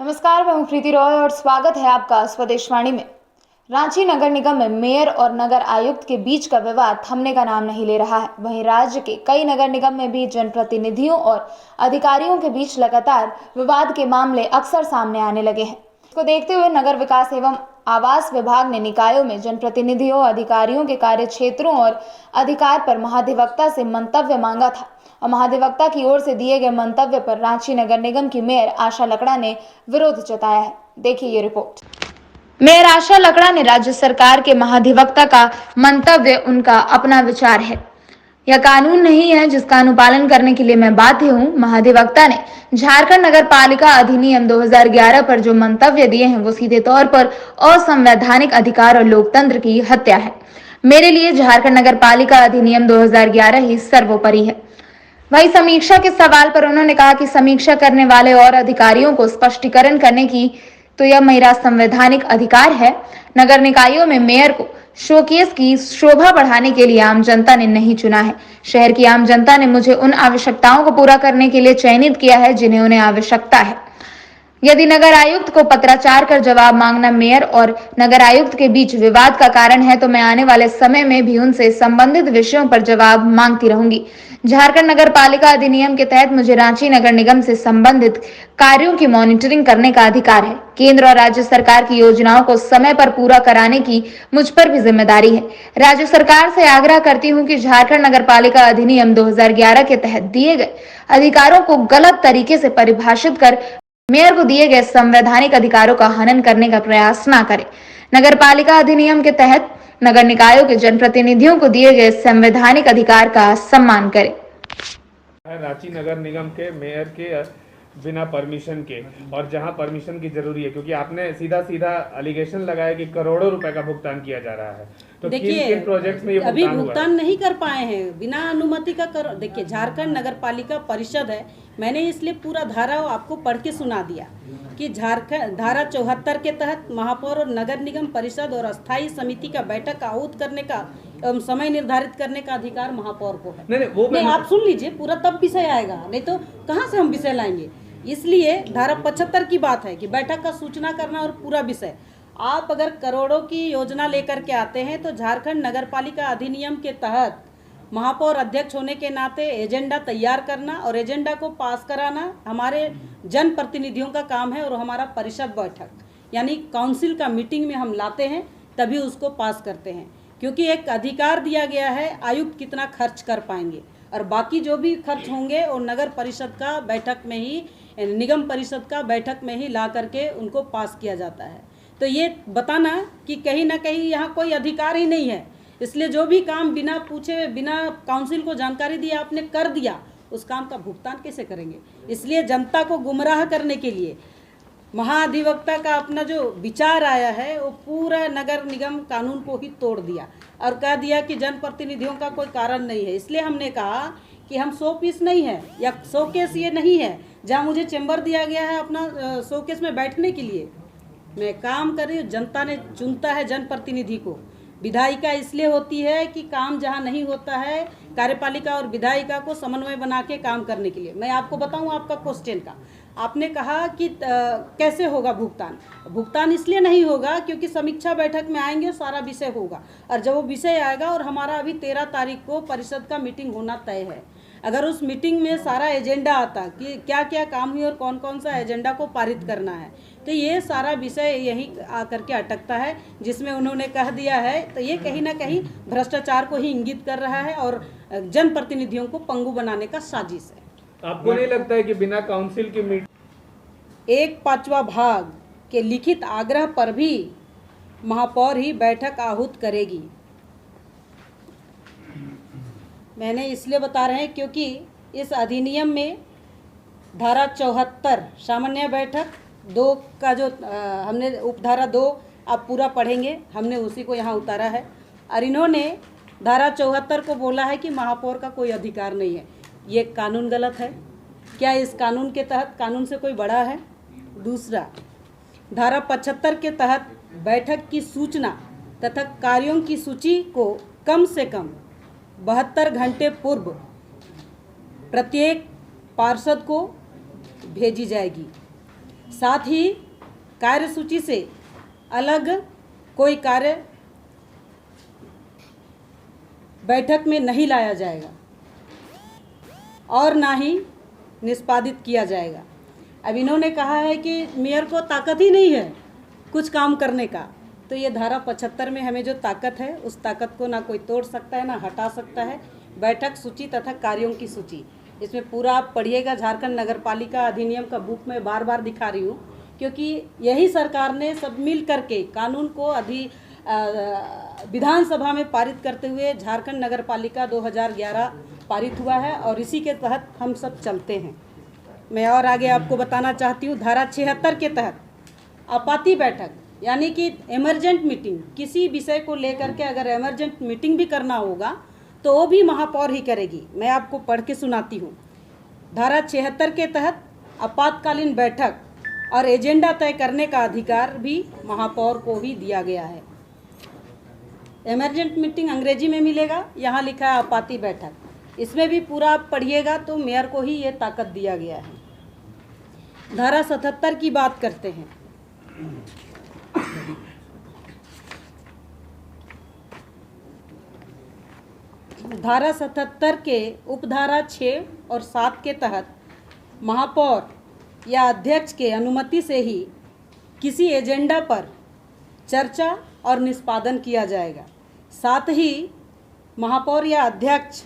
नमस्कार, मैं हूं प्रीति रॉय और स्वागत है आपका स्वदेशवाणी में। रांची नगर निगम में मेयर और नगर आयुक्त के बीच का विवाद थमने का नाम नहीं ले रहा है। वहीं राज्य के कई नगर निगम में भी जनप्रतिनिधियों और अधिकारियों के बीच लगातार विवाद के मामले अक्सर सामने आने लगे हैं। इसको देखते हुए नगर विकास एवं आवास विभाग ने निकायों में जनप्रतिनिधियों, अधिकारियों के कार्य क्षेत्रों और अधिकार पर महाधिवक्ता से मंतव्य मांगा था और महाधिवक्ता की ओर से दिए गए मंतव्य पर रांची नगर निगम की मेयर आशा लकड़ा ने विरोध जताया है। देखिए ये रिपोर्ट। मेयर आशा लकड़ा ने राज्य सरकार के महाधिवक्ता का मंतव्य उनका अपना विचार है, यह कानून नहीं है जिसका अनुपालन करने के लिए मैं बाध्य हूँ। महाधिवक्ता ने झारखंड नगर पालिका अधिनियम 2011 पर जो मंतव्य दिए हैं वो सीधे तौर पर असंवैधानिक अधिकार और लोकतंत्र की हत्या है। मेरे लिए झारखंड नगर पालिका अधिनियम 2011 ही सर्वोपरि है। वही समीक्षा के सवाल पर उन्होंने कहा कि समीक्षा करने वाले और अधिकारियों को स्पष्टीकरण करने की तो यह मेरा संवैधानिक अधिकार है। नगर निकायों में मेयर को शोकेस की शोभा बढ़ाने के लिए आम जनता ने नहीं चुना है। शहर की आम जनता ने मुझे उन आवश्यकताओं को पूरा करने के लिए चयनित किया है जिन्हें उन्हें आवश्यकता है। यदि नगर आयुक्त को पत्राचार कर जवाब मांगना मेयर और नगर आयुक्त के बीच विवाद का कारण है तो मैं आने वाले समय में भी उनसे संबंधित विषयों पर जवाब मांगती रहूंगी। झारखंड नगर पालिका अधिनियम के तहत मुझे रांची नगर निगम से संबंधित कार्यों की मॉनिटरिंग करने का अधिकार है। केंद्र और राज्य सरकार की योजनाओं को समय पर पूरा कराने की मुझ पर भी जिम्मेदारी है। राज्य सरकार से आग्रह करती हूं कि झारखंड नगर पालिका अधिनियम 2011 के तहत दिए गए अधिकारों को गलत तरीके से परिभाषित कर मेयर को दिए गए संवैधानिक अधिकारों का हनन करने का प्रयास न करें। नगर पालिका अधिनियम के तहत नगर निकायों के जनप्रतिनिधियों को दिए गए संवैधानिक अधिकार का सम्मान करें। रांची नगर निगम के मेयर के बिना परमिशन के, और जहां परमिशन की जरूरी है, क्योंकि आपने सीधा सीधा एलिगेशन लगाया कि करोड़ों रुपए का भुगतान किया जा रहा है, तो किन प्रोजेक्ट्स में ये अभी भुगतान नहीं कर पाए हैं बिना अनुमति का देखिए, झारखंड नगर पालिका परिषद है। मैंने इसलिए पूरा धारा आपको पढ़ के सुना दिया कि झारखंड धारा 74 के तहत महापौर और नगर निगम परिषद और अस्थायी समिति का बैठक आहूत करने का एवं समय निर्धारित करने का अधिकार महापौर को है। नहीं, आप सुन लीजिए पूरा, तब विषय आएगा, नहीं तो कहाँ से हम विषय लाएंगे। इसलिए धारा 75 की बात है कि बैठक का सूचना करना और पूरा विषय। आप अगर करोड़ों की योजना लेकर के आते हैं तो झारखंड नगर पालिका अधिनियम के तहत महापौर अध्यक्ष होने के नाते एजेंडा तैयार करना और एजेंडा को पास कराना हमारे जनप्रतिनिधियों का काम है। और हमारा परिषद बैठक यानी काउंसिल का मीटिंग में हम लाते हैं, तभी उसको पास करते हैं, क्योंकि एक अधिकार दिया गया है आयुक्त कितना खर्च कर पाएंगे, और बाकी जो भी खर्च होंगे और नगर परिषद का बैठक में ही, निगम परिषद का बैठक में ही ला करके उनको पास किया जाता है। तो ये बताना कि कहीं ना कहीं यहाँ कोई अधिकार ही नहीं है। इसलिए जो भी काम बिना पूछे, बिना काउंसिल को जानकारी दिए आपने कर दिया, उस काम का भुगतान कैसे करेंगे। इसलिए जनता को गुमराह करने के लिए महाधिवक्ता का अपना जो विचार आया है वो पूरा नगर निगम कानून को ही तोड़ दिया और कह दिया कि जनप्रतिनिधियों का कोई कारण नहीं है। इसलिए हमने कहा कि हम 100 पीस नहीं है या 100 केस ये नहीं है जहाँ मुझे चैम्बर दिया गया है अपना 100 केस में बैठने के लिए। मैं काम कर रही हूँ, जनता ने चुनता है जनप्रतिनिधि को। विधायिका इसलिए होती है कि काम जहाँ नहीं होता है कार्यपालिका और विधायिका को समन्वय बना के काम करने के लिए। मैं आपको बताऊं आपका क्वेश्चन का, आपने कहा कि कैसे होगा भुगतान। भुगतान इसलिए नहीं होगा क्योंकि समीक्षा बैठक में आएंगे और सारा विषय होगा, और जब वो विषय आएगा, और हमारा अभी 13 तारीख को परिषद का मीटिंग होना तय है, अगर उस मीटिंग में सारा एजेंडा आता कि क्या क्या काम हुई और कौन कौन सा एजेंडा को पारित करना है, तो ये सारा विषय यही आकर के अटकता है, जिसमें उन्होंने कह दिया है। तो ये कहीं ना कहीं भ्रष्टाचार को ही इंगित कर रहा है और जनप्रतिनिधियों को पंगु बनाने का साजिश है। आपको नहीं लगता है कि बिना काउंसिल की मीटिंग 1/5 भाग के लिखित आग्रह पर भी महापौर ही बैठक आहूत करेगी? मैंने इसलिए बता रहे हैं क्योंकि इस अधिनियम में धारा 74 सामान्य बैठक 2 का जो हमने उपधारा 2 आप पूरा पढ़ेंगे, हमने उसी को यहाँ उतारा है। और इन्होंने धारा 74 को बोला है कि महापौर का कोई अधिकार नहीं है। ये कानून गलत है। क्या इस कानून के तहत कानून से कोई बड़ा है? दूसरा, धारा 75 के तहत बैठक की सूचना तथा कार्यों की सूची को कम से कम 72 घंटे पूर्व प्रत्येक पार्षद को भेजी जाएगी। साथ ही कार्यसूची से अलग कोई कार्य बैठक में नहीं लाया जाएगा और ना ही निष्पादित किया जाएगा। अब इन्होंने कहा है कि मेयर को ताकत ही नहीं है कुछ काम करने का, तो ये धारा 75 में हमें जो ताकत है उस ताकत को ना कोई तोड़ सकता है ना हटा सकता है। बैठक सूची तथा कार्यों की सूची, इसमें पूरा आप पढ़िएगा। झारखंड नगर पालिका अधिनियम का बुक में बार बार दिखा रही हूँ, क्योंकि यही सरकार ने सब मिल करके कानून को विधानसभा में पारित करते हुए झारखंड नगर पालिका 2011 पारित हुआ है और इसी के तहत हम सब चलते हैं। मैं और आगे आपको बताना चाहती हूँ, धारा 76 के तहत आपाती बैठक यानी कि इमरजेंट मीटिंग, किसी विषय को लेकर के अगर इमरजेंट मीटिंग भी करना होगा तो वो भी महापौर ही करेगी। मैं आपको पढ़ के सुनाती हूँ। धारा 76 के तहत आपातकालीन बैठक और एजेंडा तय करने का अधिकार भी महापौर को ही दिया गया है। इमरजेंट मीटिंग अंग्रेजी में मिलेगा, यहाँ लिखा है आपाती बैठक, इसमें भी पूरा आप पढ़िएगा तो मेयर को ही ये ताकत दिया गया है। धारा 77 की बात करते हैं। धारा 77 के उपधारा 6 और 7 के तहत महापौर या अध्यक्ष के अनुमति से ही किसी एजेंडा पर चर्चा और निष्पादन किया जाएगा। साथ ही महापौर या अध्यक्ष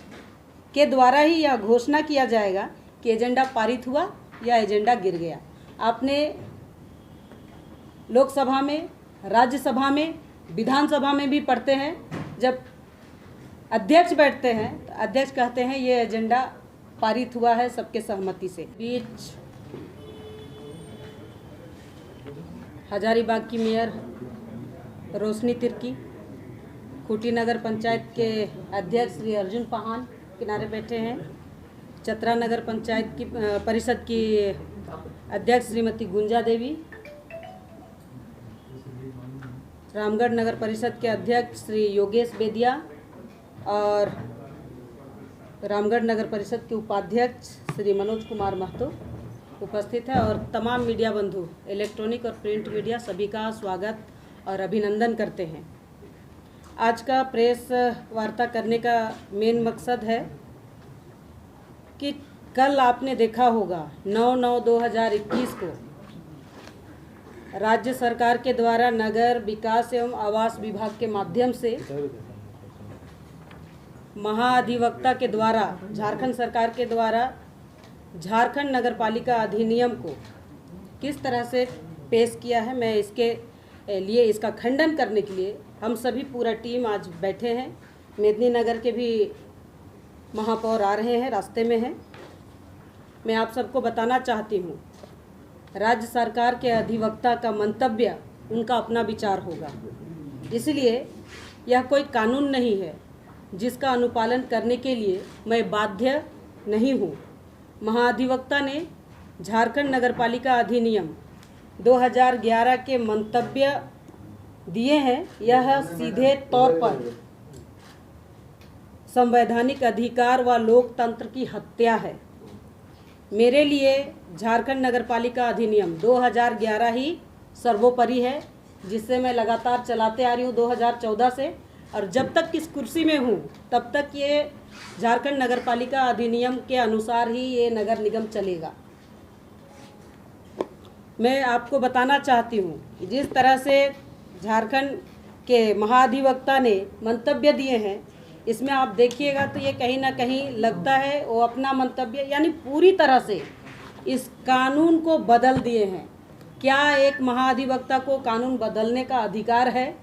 के द्वारा ही यह घोषणा किया जाएगा कि एजेंडा पारित हुआ या एजेंडा गिर गया। आपने लोकसभा में, राज्यसभा में, विधानसभा में भी पढ़ते हैं, जब अध्यक्ष बैठते हैं तो अध्यक्ष कहते हैं ये एजेंडा पारित हुआ है सबके सहमति से। बीच हजारीबाग की मेयर रोशनी तिर्की, खूंटी नगर पंचायत के अध्यक्ष श्री अर्जुन पाहान किनारे बैठे हैं, चतरा नगर पंचायत की परिषद की अध्यक्ष श्रीमती गुंजा देवी, रामगढ़ नगर परिषद के अध्यक्ष श्री योगेश बेदिया और रामगढ़ नगर परिषद के उपाध्यक्ष श्री मनोज कुमार महतो उपस्थित है। और तमाम मीडिया बंधु, इलेक्ट्रॉनिक और प्रिंट मीडिया, सभी का स्वागत और अभिनंदन करते हैं। आज का प्रेस वार्ता करने का मेन मकसद है कि कल आपने देखा होगा 9/9/2021 को राज्य सरकार के द्वारा नगर विकास एवं आवास विभाग के माध्यम से महाधिवक्ता के द्वारा, झारखंड सरकार के द्वारा झारखंड नगर पालिका अधिनियम को किस तरह से पेश किया है, मैं इसके लिए इसका खंडन करने के लिए हम सभी पूरा टीम आज बैठे हैं। मेदिनीनगर के भी महापौर आ रहे हैं, रास्ते में हैं। मैं आप सबको बताना चाहती हूँ, राज्य सरकार के अधिवक्ता का मंतव्य उनका अपना विचार होगा, इसलिए यह कोई कानून नहीं है जिसका अनुपालन करने के लिए मैं बाध्य नहीं हूँ। महाधिवक्ता ने झारखंड नगरपालिका अधिनियम 2011 के मंतव्य दिए हैं। यह सीधे तौर पर संवैधानिक अधिकार व लोकतंत्र की हत्या है। मेरे लिए झारखंड नगरपालिका अधिनियम 2011 ही सर्वोपरि है, जिससे मैं लगातार चलाते आ रही हूँ 2014 से, और जब तक इस कुर्सी में हूँ तब तक ये झारखंड नगरपालिका अधिनियम के अनुसार ही ये नगर निगम चलेगा। मैं आपको बताना चाहती हूँ जिस तरह से झारखंड के महाधिवक्ता ने मंतव्य दिए हैं, इसमें आप देखिएगा तो ये कहीं ना कहीं लगता है वो अपना मंतव्य यानी पूरी तरह से इस कानून को बदल दिए हैं। क्या एक महाधिवक्ता को कानून बदलने का अधिकार है?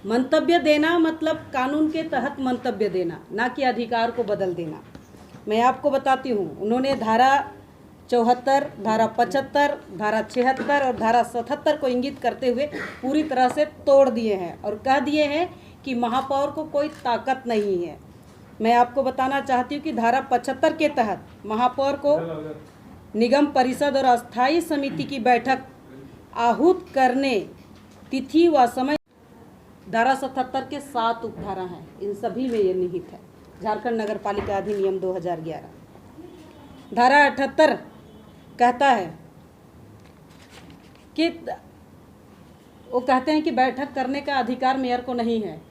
मंतव्य देना मतलब कानून के तहत मंतव्य देना, ना कि अधिकार को बदल देना। मैं आपको बताती हूँ, उन्होंने धारा 74, धारा 75, धारा 76 और धारा 77 को इंगित करते हुए पूरी तरह से तोड़ दिए हैं और कह दिए हैं कि महापौर को कोई ताकत नहीं है। मैं आपको बताना चाहती हूँ कि धारा 75 के तहत महापौर को निगम परिषद और अस्थायी समिति की बैठक आहूत करने तिथि व समय, धारा 77 के 7 उपधारा हैं, इन सभी में ये निहित है। झारखंड नगर पालिका अधिनियम 2011 धारा 78 कहता है कि वो कहते हैं कि बैठक करने का अधिकार मेयर को नहीं है,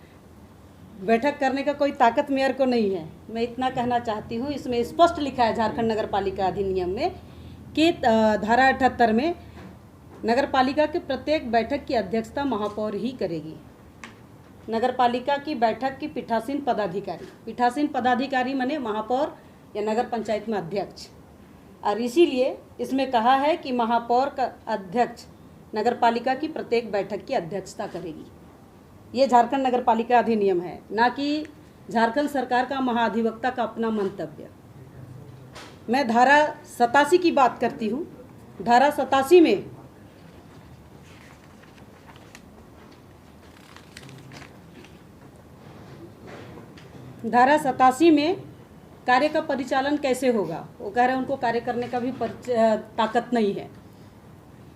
बैठक करने का कोई ताकत मेयर को नहीं है। मैं इतना कहना चाहती हूँ, इसमें स्पष्ट लिखा है झारखंड नगर पालिका अधिनियम में कि धारा 78 में नगर पालिका की प्रत्येक बैठक की अध्यक्षता महापौर ही करेगी। नगर पालिका की बैठक की पीठासीन पदाधिकारी माने महापौर या नगर पंचायत में अध्यक्ष, और इसीलिए इसमें कहा है कि महापौर का अध्यक्ष नगर पालिका की प्रत्येक बैठक की अध्यक्षता करेगी। ये झारखंड नगर पालिका अधिनियम है, ना कि झारखंड सरकार का महाधिवक्ता का अपना मंतव्य। मैं धारा 87 की बात करती हूँ। धारा 87 में कार्य का परिचालन कैसे होगा, वो कह रहे हैं उनको कार्य करने का भी ताकत नहीं है।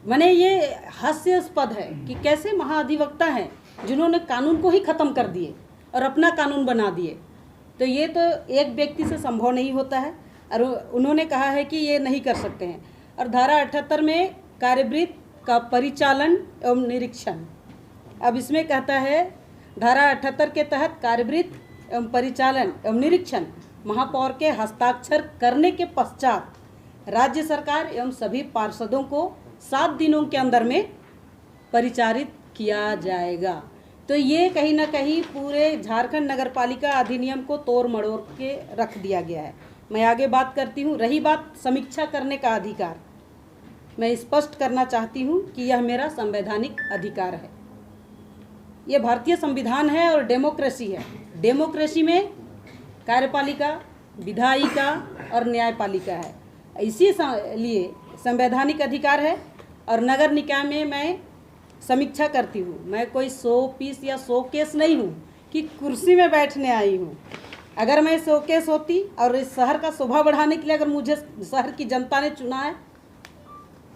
मैंने ये हास्यास्पद है कि कैसे महाधिवक्ता हैं जिन्होंने कानून को ही ख़त्म कर दिए और अपना कानून बना दिए। तो ये तो एक व्यक्ति से संभव नहीं होता है, और उन्होंने कहा है कि ये नहीं कर सकते हैं। और धारा 78 में कार्यवृत्त का परिचालन एवं निरीक्षण, अब इसमें कहता है धारा 78 के तहत कार्यवृत्त एवं परिचालन एवं निरीक्षण महापौर के हस्ताक्षर करने के पश्चात राज्य सरकार एवं सभी पार्षदों को 7 दिनों के अंदर में परिचारित किया जाएगा। तो ये कहीं ना कहीं पूरे झारखंड नगर पालिका अधिनियम को तोड़ मड़ोड़ के रख दिया गया है। मैं आगे बात करती हूँ। रही बात समीक्षा करने का अधिकार, मैं स्पष्ट करना चाहती हूँ कि यह मेरा संवैधानिक अधिकार है। ये भारतीय संविधान है और डेमोक्रेसी है। डेमोक्रेसी में कार्यपालिका, विधायिका और न्यायपालिका है, इसी लिए संवैधानिक अधिकार है। और नगर निकाय में मैं समीक्षा करती हूँ। मैं कोई 100 पीस या 100 केस नहीं हूँ कि कुर्सी में बैठने आई हूँ। अगर मैं 100 केस होती और इस शहर का शोभा बढ़ाने के लिए अगर मुझे शहर की जनता ने चुना है,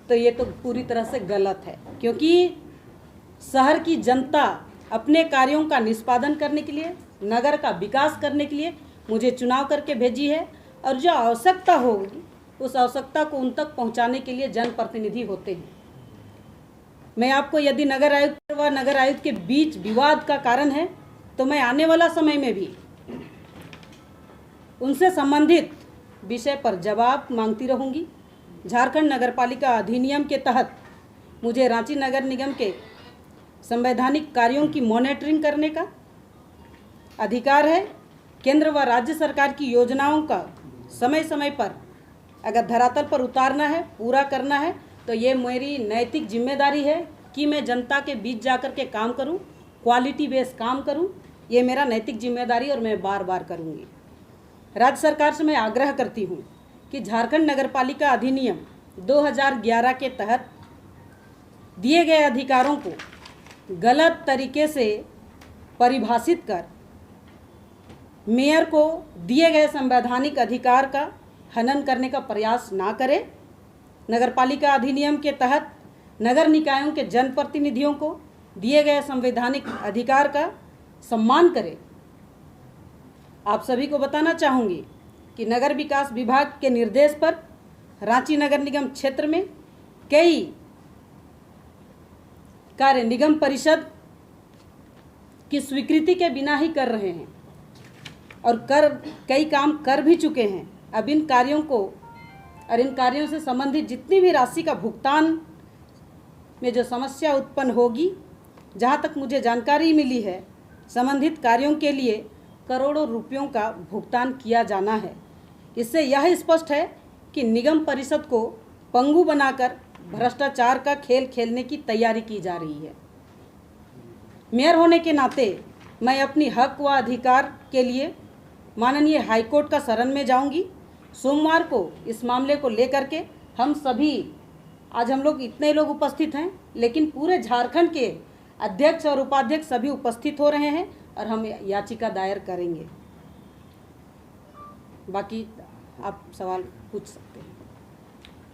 तो ये तो पूरी तरह से गलत है, क्योंकि शहर की जनता अपने कार्यों का निष्पादन करने के लिए, नगर का विकास करने के लिए मुझे चुनाव करके भेजी है, और जो आवश्यकता होगी उस आवश्यकता को उन तक पहुंचाने के लिए जनप्रतिनिधि होते हैं। मैं आपको, यदि नगर आयुक्त व नगर आयुक्त के बीच विवाद का कारण है, तो मैं आने वाला समय में भी उनसे संबंधित विषय पर जवाब मांगती रहूंगी। झारखंड नगरपालिका अधिनियम के तहत मुझे रांची नगर निगम के संवैधानिक कार्यों की मॉनिटरिंग करने का अधिकार है। केंद्र व राज्य सरकार की योजनाओं का समय समय पर अगर धरातल पर उतारना है, पूरा करना है, तो ये मेरी नैतिक जिम्मेदारी है कि मैं जनता के बीच जाकर के काम करूं, क्वालिटी बेस्ड काम करूं। ये मेरा नैतिक जिम्मेदारी और मैं बार बार करूंगी। राज्य सरकार से मैं आग्रह करती हूं कि झारखंड नगरपालिका अधिनियम 2011 के तहत दिए गए अधिकारों को गलत तरीके से परिभाषित कर मेयर को दिए गए संवैधानिक अधिकार का हनन करने का प्रयास ना करे। नगरपालिका अधिनियम के तहत नगर निकायों के जनप्रतिनिधियों को दिए गए संवैधानिक अधिकार का सम्मान करे। आप सभी को बताना चाहूँगी कि नगर विकास विभाग के निर्देश पर रांची नगर निगम क्षेत्र में कई कार्य निगम परिषद की स्वीकृति के बिना ही कर रहे हैं और कई काम कर भी चुके हैं। अब इन कार्यों को और इन कार्यों से संबंधित जितनी भी राशि का भुगतान में जो समस्या उत्पन्न होगी, जहां तक मुझे जानकारी मिली है, संबंधित कार्यों के लिए करोड़ों रुपयों का भुगतान किया जाना है। इससे यह स्पष्ट है कि निगम परिषद को पंगु बनाकर भ्रष्टाचार का खेल खेलने की तैयारी की जा रही है। मेयर होने के नाते मैं अपनी हक व अधिकार के लिए माननीय हाईकोर्ट का शरण में जाऊंगी। सोमवार को इस मामले को लेकर के हम सभी, आज हम लोग इतने लोग उपस्थित हैं, लेकिन पूरे झारखंड के अध्यक्ष और उपाध्यक्ष सभी उपस्थित हो रहे हैं और हम याचिका दायर करेंगे। बाकी आप सवाल पूछ सकते हैं।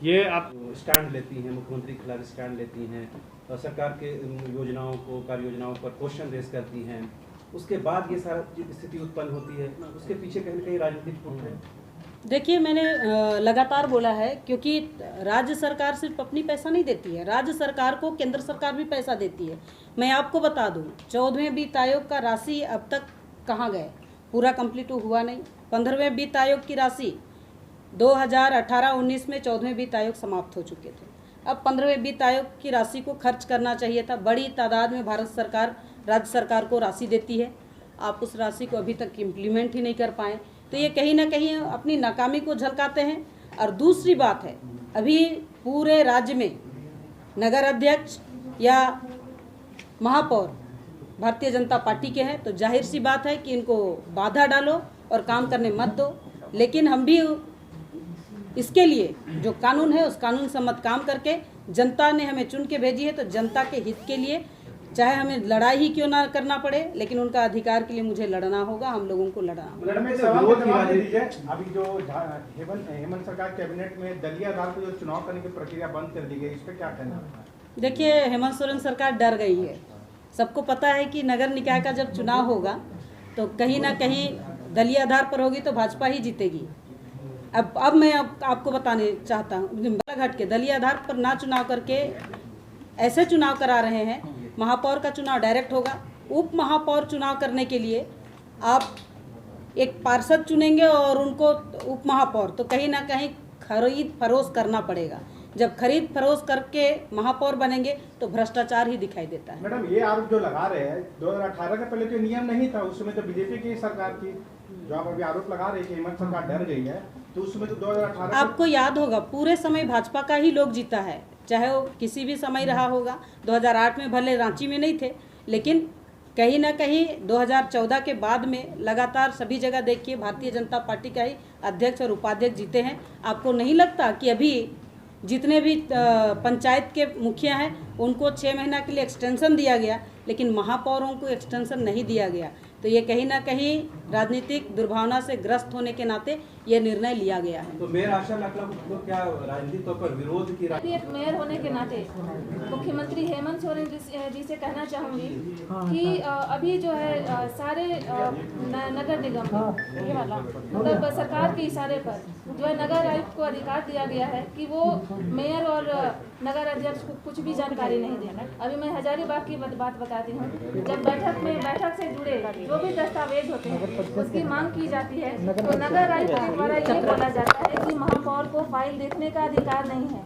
ये आप स्टैंड लेती हैं, मुख्यमंत्री के खिलाफ स्टैंड लेती हैं और सरकार के योजनाओं को, कार्य योजनाओं पर क्वेश्चन रेस करती हैं, उसके बाद ये सारा स्थिति उत्पन्न होती है, उसके पीछे कहीं ना कहीं राजनीतिक फुट है। देखिए, मैंने लगातार बोला है, क्योंकि राज्य सरकार सिर्फ अपनी पैसा नहीं देती है, राज्य सरकार को केंद्र सरकार भी पैसा देती है। मैं आपको बता दूं, 14वें वित्त आयोग का राशि अब तक कहाँ गए, पूरा कंप्लीट हुआ नहीं। 15वें वित्त आयोग की राशि 2018-19 में 14वें वित्त आयोग समाप्त हो चुके थे। अब 15वें वित्त आयोग की राशि को खर्च करना चाहिए था। बड़ी तादाद में भारत सरकार राज्य सरकार को राशि देती है, आप उस राशि को अभी तक इम्प्लीमेंट ही नहीं कर पाए, तो ये कहीं ना कहीं अपनी नाकामी को झलकाते हैं। और दूसरी बात है, अभी पूरे राज्य में नगर अध्यक्ष या महापौर भारतीय जनता पार्टी के हैं, तो जाहिर सी बात है कि इनको बाधा डालो और काम करने मत दो। लेकिन हम भी इसके लिए जो कानून है उस कानून सम्मत काम करके, जनता ने हमें चुन के भेजी है, तो जनता के हित के लिए चाहे हमें लड़ाई ही क्यों ना करना पड़े, लेकिन उनका अधिकार के लिए मुझे लड़ना होगा, हम लोगों को लड़ना होगा। मैडम, एक सवाल का जवाब दे दीजिए। अभी जो हेमंत सरकार कैबिनेट में दलीय आधार पर जो चुनाव करने की प्रक्रिया बंद कर दी गई, इस पर क्या कहना है? देखिए, हेमंत सोरेन सरकार डर गई है। सबको पता है कि नगर निकाय का जब चुनाव होगा तो कहीं ना कहीं दलीय आधार पर होगी तो भाजपा ही जीतेगी। अब मैं आपको बताने चाहता हूँ, बालाघाट के दलीय आधार पर ना चुनाव करके ऐसे चुनाव करा रहे हैं। महापौर का चुनाव डायरेक्ट होगा। उप महापौर चुनाव करने के लिए आप एक पार्षद चुनेंगे और उनको उप महापौर, तो कहीं ना कहीं खरीद फरोश करना पड़ेगा। जब खरीद फरोश करके महापौर बनेंगे तो भ्रष्टाचार ही दिखाई देता है। मैडम, ये आरोप जो लगा रहे हैं, 2018 के पहले तो नियम नहीं था, उस समय तो बीजेपी की सरकार थी। जो आप अभी आरोप लगा रहे हैं कि हेमंत सरकार डर गई है, तो उस समय तो 2018 आपको याद होगा, पूरे समय भाजपा का ही लोग जीता है, चाहे वो किसी भी समय रहा होगा। 2008 में भले रांची में नहीं थे, लेकिन कहीं ना कहीं 2014 के बाद में लगातार सभी जगह देखिए भारतीय जनता पार्टी का ही अध्यक्ष और उपाध्यक्ष जीते हैं। आपको नहीं लगता कि अभी जितने भी पंचायत के मुखिया हैं उनको 6 महीना के लिए एक्सटेंशन दिया गया, लेकिन महापौरों को एक्सटेंशन नहीं दिया गया? तो ये कहीं ना कहीं राजनीतिक दुर्भावना से ग्रस्त होने के नाते ये निर्णय लिया गया है। तो मेयर आशा लाखला को क्या राजनीतिक तौर पर विरोध की एक मेयर होने के नाते मुख्यमंत्री हेमंत सोरेन जी से कहना चाहूँगी कि अभी जो है सारे नगर निगम ये वाला मतलब सरकार के इशारे पर जो है नगर आयुक्त को अधिकार दिया गया है कि वो मेयर और नगर अध्यक्ष को कुछ भी जानकारी नहीं देना। अभी मैं हजारीबाग की बात बताती हूँ। जब बैठक से जुड़े जो भी दस्तावेज होते हैं उसकी मांग की जाती है, तो नगर आयुक्त के द्वारा ये बोला जाता है कि महापौर को फाइल देखने का अधिकार नहीं है।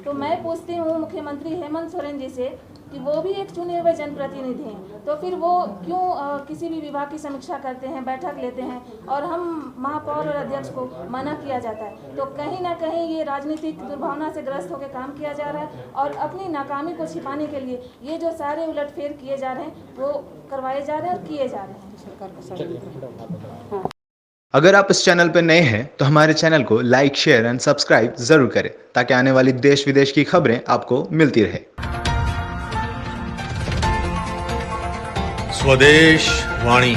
तो मैं पूछती हूँ मुख्यमंत्री हेमंत सोरेन जी से कि वो भी एक चुने हुए जनप्रतिनिधि हैं, तो फिर वो क्यों किसी भी विभाग की समीक्षा करते हैं, बैठक लेते हैं, और हम महापौर और अध्यक्ष को मना किया जाता है? तो कहीं ना कहीं ये राजनीतिक दुर्भावना से ग्रस्त होकर काम किया जा रहा है, और अपनी नाकामी को छिपाने के लिए ये जो सारे उलटफेर किए जा रहे हैं वो करवाए जा रहे हैं और किए जा रहे हैं। अगर आप इस चैनल पर नए हैं तो हमारे चैनल को लाइक, शेयर एंड सब्सक्राइब जरूर करें ताकि आने वाली देश विदेश की खबरें आपको मिलती रहे। स्वदेश वाणी।